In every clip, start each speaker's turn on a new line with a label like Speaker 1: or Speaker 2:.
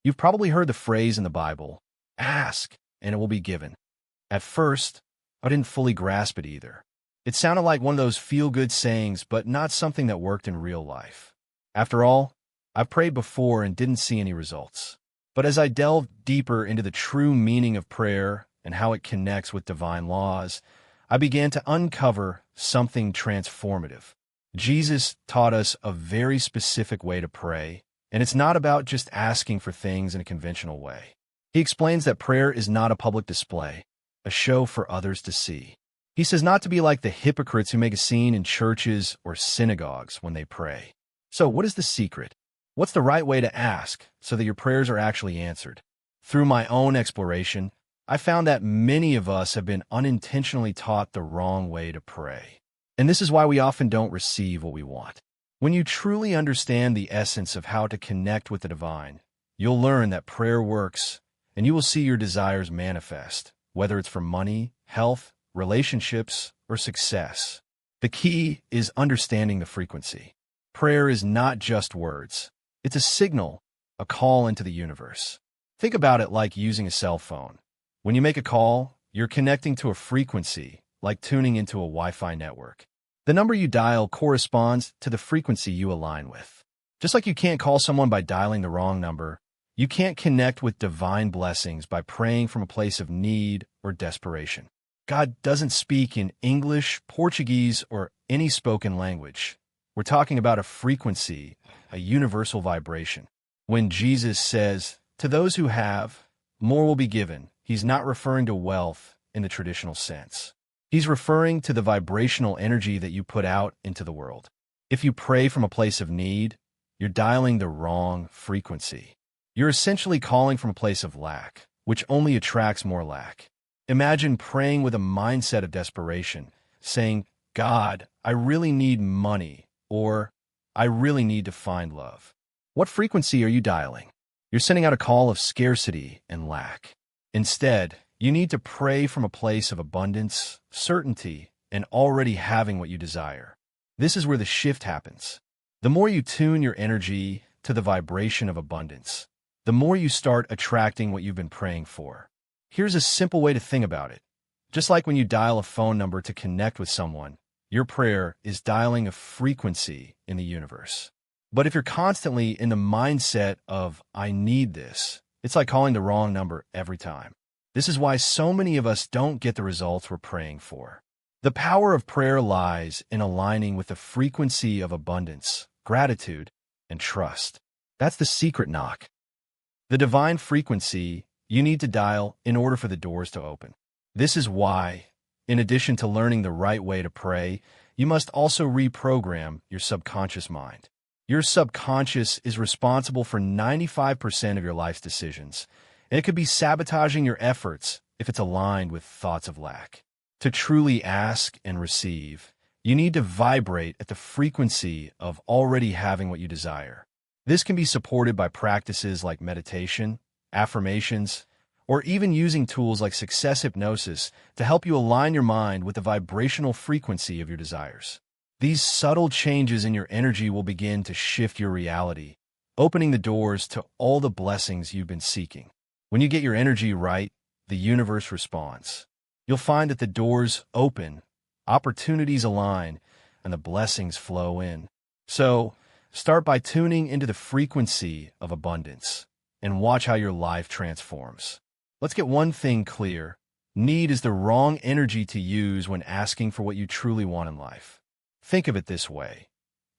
Speaker 1: You've probably heard the phrase in the Bible, ask, and it will be given. At first, I didn't fully grasp it either. It sounded like one of those feel-good sayings, but not something that worked in real life. After all, I've prayed before and didn't see any results. But as I delved deeper into the true meaning of prayer and how it connects with divine laws, I began to uncover something transformative. Jesus taught us a very specific way to pray, and it's not about just asking for things in a conventional way. He explains that prayer is not a public display, a show for others to see. He says not to be like the hypocrites who make a scene in churches or synagogues when they pray. So what is the secret? What's the right way to ask so that your prayers are actually answered? Through my own exploration, I found that many of us have been unintentionally taught the wrong way to pray. And this is why we often don't receive what we want. When you truly understand the essence of how to connect with the divine, you'll learn that prayer works, and you will see your desires manifest, whether it's for money, health, relationships, or success. The key is understanding the frequency. Prayer is not just words. It's a signal, a call into the universe. Think about it like using a cell phone. When you make a call, you're connecting to a frequency, like tuning into a Wi-Fi network. The number you dial corresponds to the frequency you align with. Just like you can't call someone by dialing the wrong number, you can't connect with divine blessings by praying from a place of need or desperation. God doesn't speak in English, Portuguese, or any spoken language. We're talking about a frequency, a universal vibration. When Jesus says, "To those who have, more will be given," he's not referring to wealth in the traditional sense. He's referring to the vibrational energy that you put out into the world. If you pray from a place of need, you're dialing the wrong frequency. You're essentially calling from a place of lack, which only attracts more lack. Imagine praying with a mindset of desperation, saying, "God, I really need money," or "I really need to find love." What frequency are you dialing? You're sending out a call of scarcity and lack. Instead, you need to pray from a place of abundance, certainty, and already having what you desire. This is where the shift happens. The more you tune your energy to the vibration of abundance, the more you start attracting what you've been praying for. Here's a simple way to think about it. Just like when you dial a phone number to connect with someone, your prayer is dialing a frequency in the universe. But if you're constantly in the mindset of, "I need this," it's like calling the wrong number every time. This is why so many of us don't get the results we're praying for. The power of prayer lies in aligning with the frequency of abundance, gratitude, and trust. That's the secret knock. The divine frequency you need to dial in order for the doors to open. This is why, in addition to learning the right way to pray, you must also reprogram your subconscious mind. Your subconscious is responsible for 95% of your life's decisions, and it could be sabotaging your efforts if it's aligned with thoughts of lack. To truly ask and receive, you need to vibrate at the frequency of already having what you desire. This can be supported by practices like meditation, affirmations, or even using tools like success hypnosis to help you align your mind with the vibrational frequency of your desires. These subtle changes in your energy will begin to shift your reality, opening the doors to all the blessings you've been seeking. When you get your energy right, the universe responds. You'll find that the doors open, opportunities align, and the blessings flow in. So, start by tuning into the frequency of abundance and watch how your life transforms. Let's get one thing clear. Need is the wrong energy to use when asking for what you truly want in life. Think of it this way.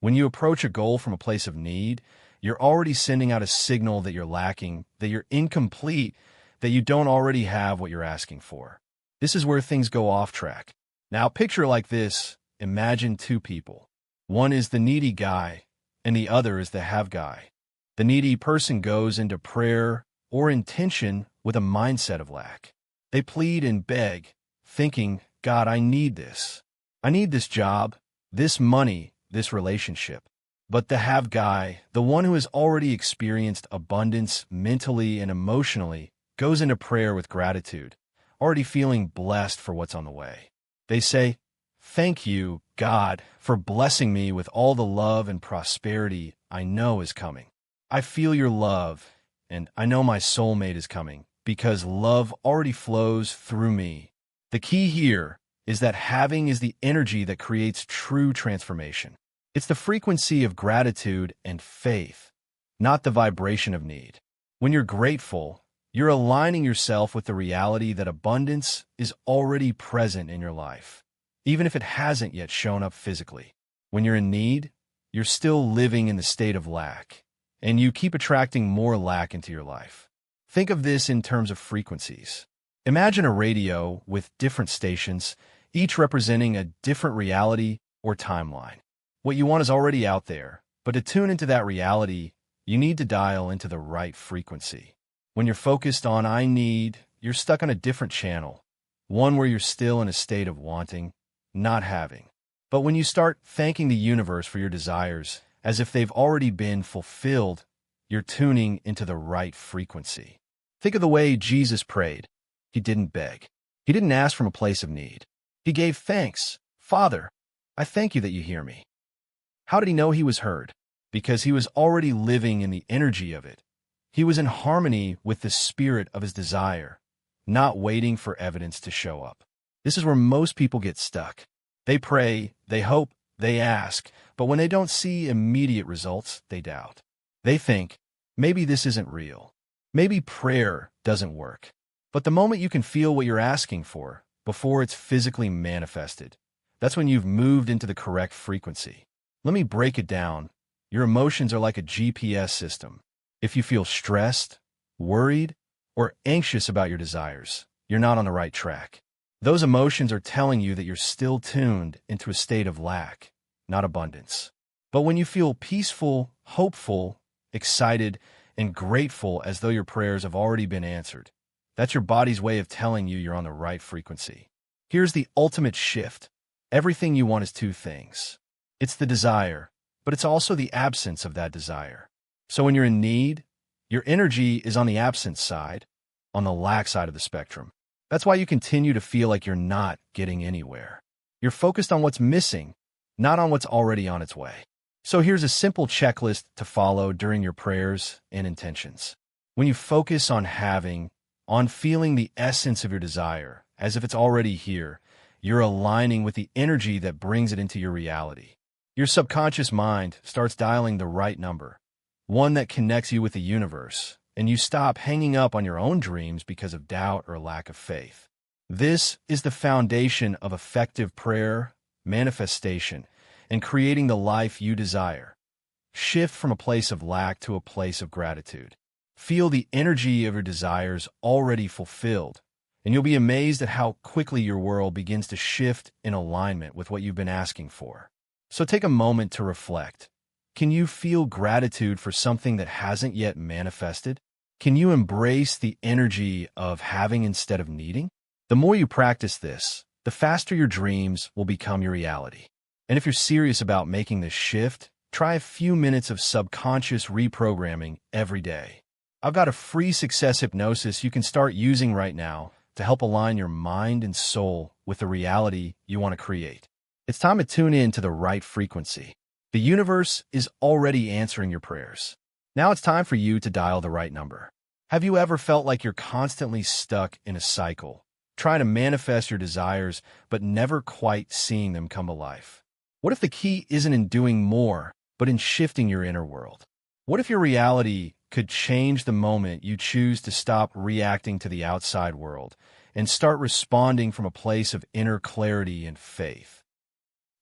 Speaker 1: When you approach a goal from a place of need, you're already sending out a signal that you're lacking, that you're incomplete, that you don't already have what you're asking for. This is where things go off track. Now, picture like this. Imagine two people. One is the needy guy, and the other is the have guy. The needy person goes into prayer or intention with a mindset of lack. They plead and beg, thinking, "God, I need this. I need this job, this money, this relationship." But the have guy, the one who has already experienced abundance mentally and emotionally, goes into prayer with gratitude, already feeling blessed for what's on the way. They say, "Thank you, God, for blessing me with all the love and prosperity I know is coming. I feel your love, and I know my soulmate is coming because love already flows through me. The key here is that having is the energy that creates true transformation. It's the frequency of gratitude and faith, not the vibration of need. When you're grateful, you're aligning yourself with the reality that abundance is already present in your life, even if it hasn't yet shown up physically. When you're in need, you're still living in the state of lack, and you keep attracting more lack into your life. Think of this in terms of frequencies. Imagine a radio with different stations, each representing a different reality or timeline. What you want is already out there, but to tune into that reality, you need to dial into the right frequency. When you're focused on I need, you're stuck on a different channel, one where you're still in a state of wanting, not having. But when you start thanking the universe for your desires as if they've already been fulfilled, you're tuning into the right frequency. Think of the way Jesus prayed. He didn't beg. He didn't ask from a place of need. He gave thanks. Father, I thank you that you hear me. How did he know he was heard? Because he was already living in the energy of it. He was in harmony with the spirit of his desire, not waiting for evidence to show up. This is where most people get stuck. They pray, they hope, they ask, but when they don't see immediate results, they doubt. They think, maybe this isn't real. Maybe prayer doesn't work. But the moment you can feel what you're asking for, before it's physically manifested, that's when you've moved into the correct frequency. Let me break it down. Your emotions are like a GPS system. If you feel stressed, worried, or anxious about your desires, you're not on the right track. Those emotions are telling you that you're still tuned into a state of lack, not abundance. But when you feel peaceful, hopeful, excited, and grateful as though your prayers have already been answered, that's your body's way of telling you you're on the right frequency. Here's the ultimate shift. Everything you want is two things. It's the desire, but it's also the absence of that desire. So when you're in need, your energy is on the absence side, on the lack side of the spectrum. That's why you continue to feel like you're not getting anywhere. You're focused on what's missing, not on what's already on its way. So here's a simple checklist to follow during your prayers and intentions. When you focus on having, on feeling the essence of your desire, as if it's already here, you're aligning with the energy that brings it into your reality. Your subconscious mind starts dialing the right number, one that connects you with the universe, and you stop hanging up on your own dreams because of doubt or lack of faith. This is the foundation of effective prayer, manifestation, and creating the life you desire. Shift from a place of lack to a place of gratitude. Feel the energy of your desires already fulfilled, and you'll be amazed at how quickly your world begins to shift in alignment with what you've been asking for. So take a moment to reflect. Can you feel gratitude for something that hasn't yet manifested? Can you embrace the energy of having instead of needing? The more you practice this, the faster your dreams will become your reality. And if you're serious about making this shift, try a few minutes of subconscious reprogramming every day. I've got a free success hypnosis you can start using right now to help align your mind and soul with the reality you want to create. It's time to tune in to the right frequency. The universe is already answering your prayers. Now it's time for you to dial the right number. Have you ever felt like you're constantly stuck in a cycle, trying to manifest your desires but never quite seeing them come to life? What if the key isn't in doing more, but in shifting your inner world? What if your reality could change the moment you choose to stop reacting to the outside world and start responding from a place of inner clarity and faith?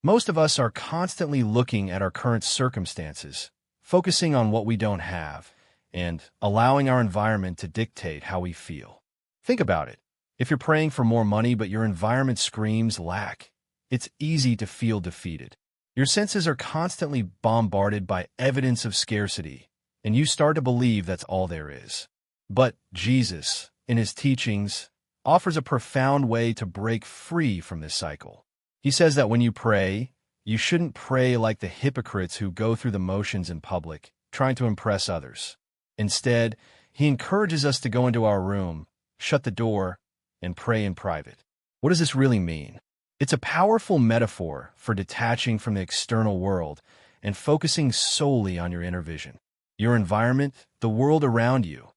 Speaker 1: Most of us are constantly looking at our current circumstances, focusing on what we don't have, and allowing our environment to dictate how we feel. Think about it. If you're praying for more money but your environment screams lack, it's easy to feel defeated. Your senses are constantly bombarded by evidence of scarcity, and you start to believe that's all there is. But Jesus, in his teachings, offers a profound way to break free from this cycle. He says that when you pray, you shouldn't pray like the hypocrites who go through the motions in public, trying to impress others. Instead, he encourages us to go into our room, shut the door, and pray in private. What does this really mean? It's a powerful metaphor for detaching from the external world and focusing solely on your inner vision. Your environment, the world around you,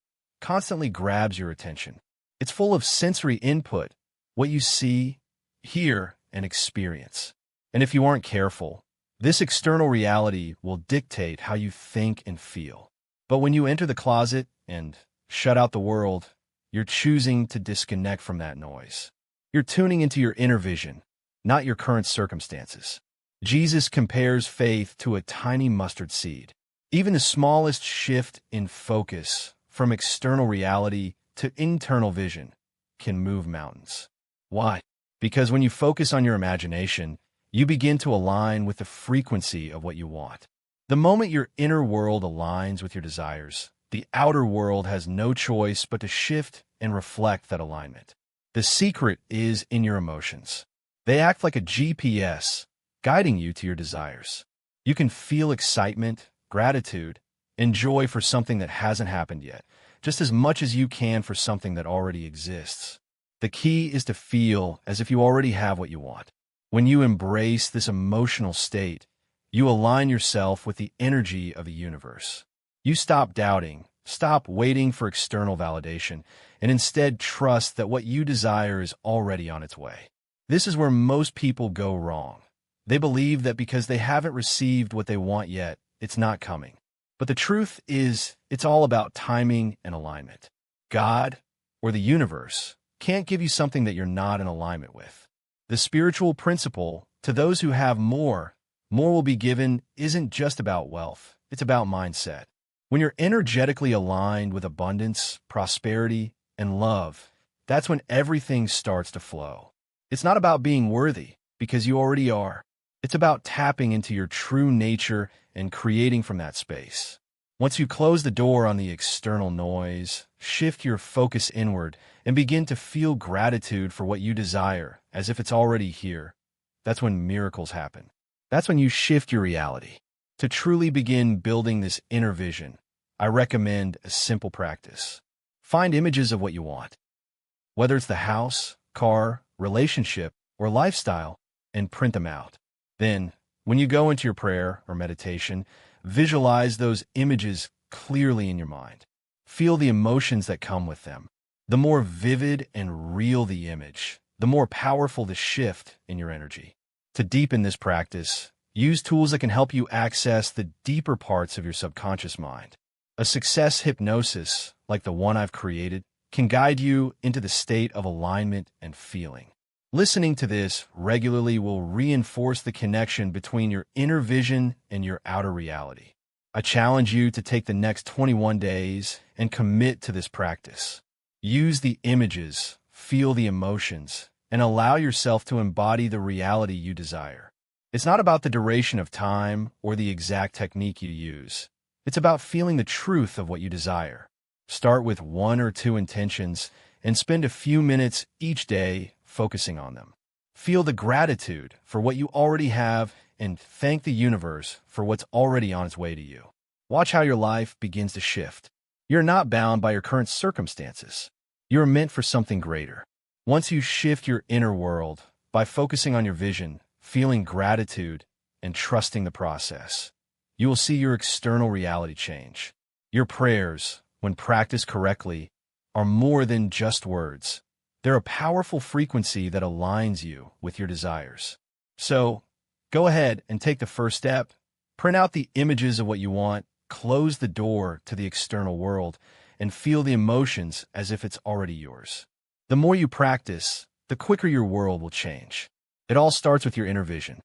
Speaker 1: constantly grabs your attention. It's full of sensory input, what you see, hear, and experience. And if you aren't careful, this external reality will dictate how you think and feel. But when you enter the closet and shut out the world, you're choosing to disconnect from that noise. You're tuning into your inner vision, not your current circumstances. Jesus compares faith to a tiny mustard seed. Even the smallest shift in focus from external reality to internal vision can move mountains. Why? Because when you focus on your imagination, you begin to align with the frequency of what you want. The moment your inner world aligns with your desires, the outer world has no choice but to shift and reflect that alignment. The secret is in your emotions. They act like a GPS, guiding you to your desires. You can feel excitement, gratitude, and joy for something that hasn't happened yet, just as much as you can for something that already exists. The key is to feel as if you already have what you want. When you embrace this emotional state, you align yourself with the energy of the universe. You stop doubting, stop waiting for external validation, and instead trust that what you desire is already on its way. This is where most people go wrong. They believe that because they haven't received what they want yet, it's not coming. But the truth is, it's all about timing and alignment. God, or the universe, can't give you something that you're not in alignment with. The spiritual principle, to those who have more will be given, isn't just about wealth. It's about mindset. When you're energetically aligned with abundance, prosperity, and love, that's when everything starts to flow. It's not about being worthy, because you already are. It's about tapping into your true nature and creating from that space. Once you close the door on the external noise, shift your focus inward, and begin to feel gratitude for what you desire, as if it's already here, that's when miracles happen. That's when you shift your reality. To truly begin building this inner vision, I recommend a simple practice. Find images of what you want. Whether it's the house, car, relationship, or lifestyle, and print them out. Then, when you go into your prayer or meditation, visualize those images clearly in your mind. Feel the emotions that come with them. The more vivid and real the image, the more powerful the shift in your energy. To deepen this practice, use tools that can help you access the deeper parts of your subconscious mind. A success hypnosis, like the one I've created, can guide you into the state of alignment and feeling. Listening to this regularly will reinforce the connection between your inner vision and your outer reality. I challenge you to take the next 21 days and commit to this practice. Use the images, feel the emotions, and allow yourself to embody the reality you desire. It's not about the duration of time or the exact technique you use. It's about feeling the truth of what you desire. Start with 1 or 2 intentions and spend a few minutes each day focusing on them. Feel the gratitude for what you already have and thank the universe for what's already on its way to you. Watch how your life begins to shift. You're not bound by your current circumstances. You're meant for something greater. Once you shift your inner world by focusing on your vision, feeling gratitude, and trusting the process, you will see your external reality change. Your prayers, when practiced correctly, are more than just words. They're a powerful frequency that aligns you with your desires. So, go ahead and take the first step. Print out the images of what you want, close the door to the external world, and feel the emotions as if it's already yours. The more you practice, the quicker your world will change. It all starts with your inner vision.